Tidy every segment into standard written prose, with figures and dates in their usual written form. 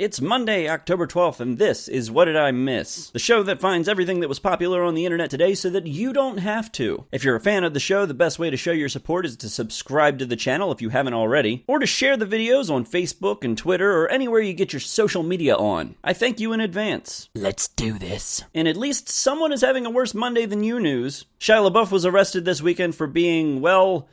It's Monday, October 12th, and this is What Did I Miss? The show that finds everything that was popular on the internet today so that you don't have to. If you're a fan of the show, the best way to show your support is to subscribe to the channel if you haven't already, or to share the videos on Facebook and Twitter or anywhere you get your social media on. I thank you in advance. Let's do this. And at least someone is having a worse Monday than you news. Shia LaBeouf was arrested this weekend for being, well,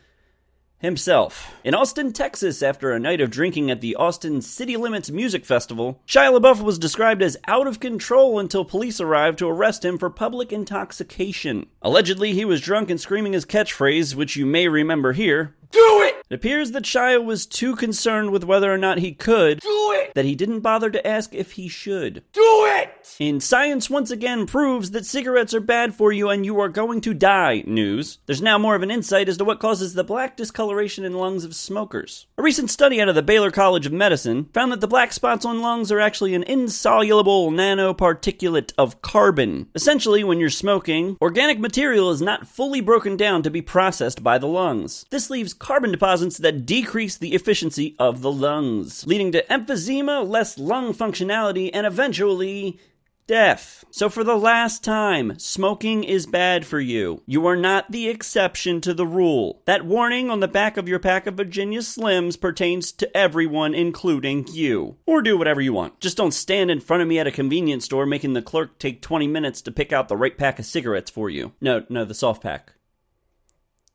himself. In Austin, Texas, after a night of drinking at the Austin City Limits Music Festival, Shia LaBeouf was described as out of control until police arrived to arrest him for public intoxication. Allegedly, he was drunk and screaming his catchphrase, which you may remember here. Do it! It appears that Shia was too concerned with whether or not he could do it that he didn't bother to ask if he should. Do it! And science once again proves that cigarettes are bad for you and you are going to die news. There's now more of an insight as to what causes the black discoloration in lungs of smokers. A recent study out of the Baylor College of Medicine found that the black spots on lungs are actually an insoluble nanoparticulate of carbon. Essentially, when you're smoking, organic material is not fully broken down to be processed by the lungs. This leaves carbon deposits that decrease the efficiency of the lungs, leading to emphysema, less lung functionality, and eventually death. So for the last time, smoking is bad for you. You are not the exception to the rule. That warning on the back of your pack of Virginia Slims pertains to everyone, including you. Or do whatever you want. Just don't stand in front of me at a convenience store making the clerk take 20 minutes to pick out the right pack of cigarettes for you. No, the soft pack.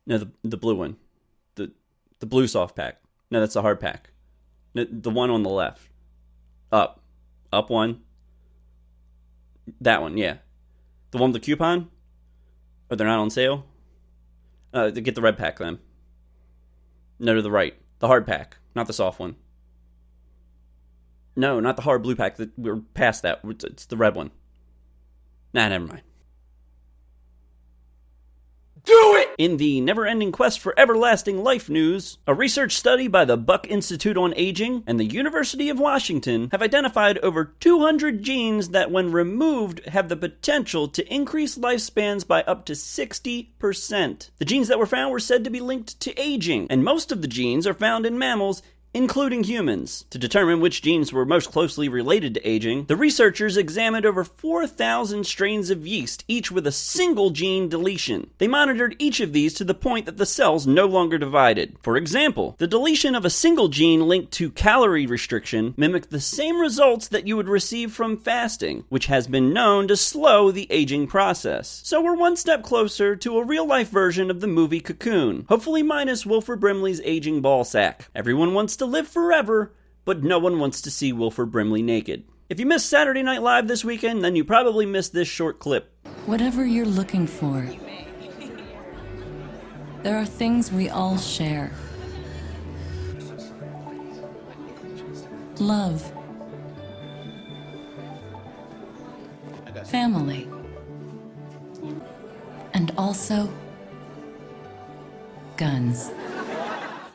No, the blue one. The blue soft pack. No, that's the hard pack. The one on the left. Up one. That one, yeah. The one with the coupon? Or they're not on sale? Get the red pack then. No, to the right. The hard pack, not the soft one. No, not the hard blue pack. We're past that. It's the red one. Nah, never mind. Do it! In the never-ending quest for everlasting life news, a research study by the Buck Institute on Aging and the University of Washington have identified over 200 genes that, when removed, have the potential to increase lifespans by up to 60%. The genes that were found were said to be linked to aging, and most of the genes are found in mammals, including humans. To determine which genes were most closely related to aging, the researchers examined over 4,000 strains of yeast, each with a single gene deletion. They monitored each of these to the point that the cells no longer divided. For example, the deletion of a single gene linked to calorie restriction mimicked the same results that you would receive from fasting, which has been known to slow the aging process. So we're one step closer to a real-life version of the movie Cocoon, hopefully minus Wilford Brimley's aging ball sack. Everyone wants to live forever, but no one wants to see Wilford Brimley naked. If you missed Saturday Night Live this weekend, then you probably missed this short clip. Whatever you're looking for, there are things we all share. Love. Family. And also, guns.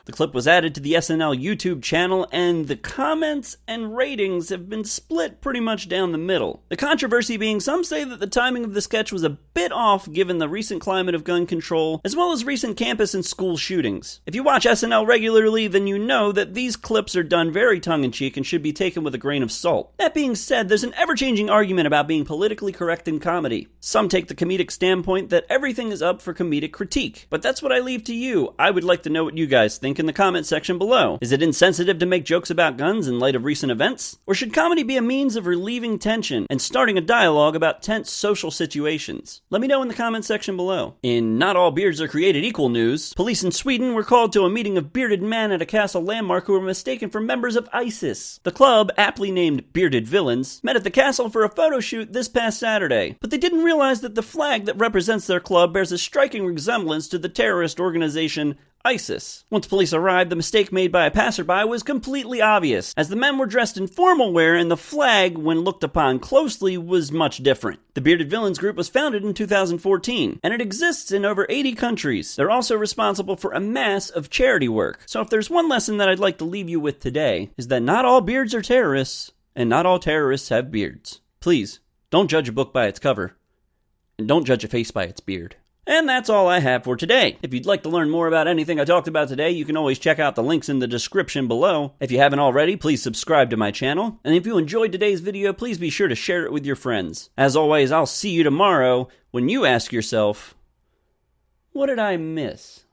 The clip was added to the SNL YouTube channel, and the comments and ratings have been split pretty much down the middle. The controversy being some say that the timing of the sketch was a bit off given the recent climate of gun control, as well as recent campus and school shootings. If you watch SNL regularly, then you know that these clips are done very tongue-in-cheek and should be taken with a grain of salt. That being said, there's an ever-changing argument about being politically correct in comedy. Some take the comedic standpoint that everything is up for comedic critique, but that's what I leave to you. I would like to know what you guys think in the comment section below. Is it insensitive to make jokes about guns in light of recent events? Or should comedy be a means of relieving tension and starting a dialogue about tense social situations? Let me know in the comment section below. In Not All Beards Are Created Equal news, police in Sweden were called to a meeting of bearded men at a castle landmark who were mistaken for members of ISIS. The club, aptly named Bearded Villains, met at the castle for a photo shoot this past Saturday, but they didn't realize that the flag that represents their club bears a striking resemblance to the terrorist organization ISIS. Once police arrived, the mistake made by a passerby was completely obvious, as the men were dressed in formal wear and the flag, when looked upon closely, was much different. The Bearded Villains group was founded in 2014, and it exists in over 80 countries. They're also responsible for a mass of charity work. So if there's one lesson that I'd like to leave you with today, is that not all beards are terrorists, and not all terrorists have beards. Please, don't judge a book by its cover, and don't judge a face by its beard. And that's all I have for today. If you'd like to learn more about anything I talked about today, you can always check out the links in the description below. If you haven't already, please subscribe to my channel. And if you enjoyed today's video, please be sure to share it with your friends. As always, I'll see you tomorrow when you ask yourself, what did I miss?